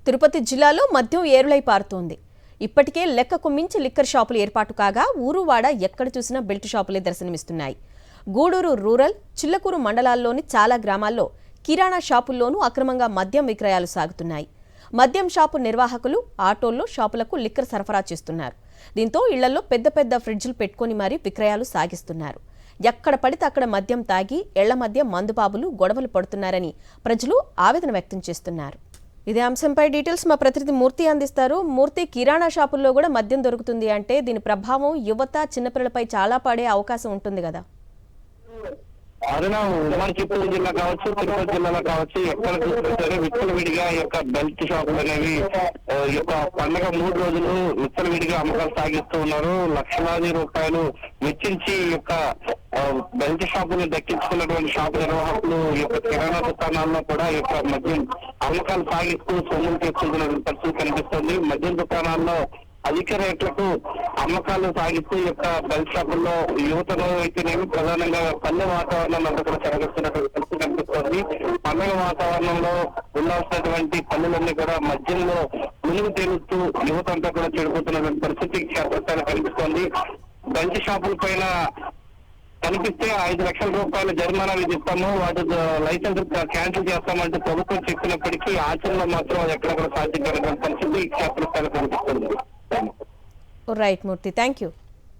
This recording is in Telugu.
తిరుపతి జిల్లాలో మద్యం ఏరులై పారుతోంది. ఇప్పటికే లెక్కకు మించి లిక్కర్ షాపులు ఏర్పాటు కాగా ఊరువాడ ఎక్కడ చూసినా బెల్ట్ షాపులే దర్శనమిస్తున్నాయి. గూడూరు రూరల్, చిల్లకూరు మండలాల్లోని చాలా గ్రామాల్లో కిరాణా షాపుల్లోనూ అక్రమంగా మద్యం విక్రయాలు సాగుతున్నాయి. మద్యం షాపు నిర్వాహకులు ఆటోల్లో షాపులకు లిక్కర్ సరఫరా చేస్తున్నారు. దీంతో ఇళ్లలో పెద్ద పెద్ద ఫ్రిడ్జ్లు పెట్టుకుని మరీ విక్రయాలు సాగిస్తున్నారు. ఎక్కడ పడితే అక్కడ మద్యం తాగి ఇళ్ల మధ్య మందుబాబులు గొడవలు పడుతున్నారని ప్రజలు ఆవేదన వ్యక్తం చేస్తున్నారు. ఇదే అంశంపై డీటెయిల్స్ మా ప్రతినిధి మూర్తి అందిస్తారు. మూర్తి, కిరాణా షాపుల్లో కూడా మద్యం దొరుకుతుంది అంటే దీని ప్రభావం యువత, చిన్నపిల్లలపై చాలా పడే అవకాశం ఉంటుంది కదా? అదనా ఉమ్మడి చిత్తూరు జిల్లా కావచ్చు, తిరుపతి జిల్లాలో కావచ్చు, ఎక్కడ చూసినా సరే విచ్చలవిడిగా యొక్క బెల్ట్ షాపులు అనేవి యొక్క పండగ 3 రోజులు విచ్చలవిడిగా అమ్మకాలు సాగిస్తూ ఉన్నారు. లక్షలాది రూపాయలు వెచ్చించి యొక్క బెల్ట్ షాపులు దక్కించుకున్నటువంటి షాపు నిర్వాహకులు యొక్క కిరాణా దుకాణాల్లో కూడా యొక్క మద్యం అమ్మకాలు సాగిస్తూ సొమ్ములు తీసుకుంటున్న పరిస్థితి కనిపిస్తుంది. మద్యం దుకాణాల్లో అధిక రేట్లకు అమ్మకాలు సాగిస్తూ యొక్క బెల్ట్ షాపుల్లో యువతలో అయితేనేమి ప్రధానంగా పల్లె వాతావరణం అంతా కూడా చెరగొస్తున్నటువంటి పరిస్థితి కనిపిస్తోంది. పండుగ వాతావరణంలో ఉండాల్సినటువంటి పల్లెలన్నీ కూడా మద్యంలో మునిగి తేలుస్తూ యువత అంతా కూడా చెడిపోతున్నటువంటి పరిస్థితి క్షేత్రస్థాయిలో కనిపిస్తోంది. బెల్ట్ షాపుల పైన కనిపిస్తే 5 లక్షల రూపాయల జరిమానా విధిస్తాము, వాటి లైసెన్స్ క్యాన్సిల్ చేస్తామంటూ ప్రభుత్వం చెప్పినప్పటికీ ఆచరణలో మాత్రం ఎక్కడ కూడా సాధ్యం కానటువంటి పరిస్థితి క్షేత్రస్థాయిలో కనిపిస్తుంది. Right Murthy, thank you.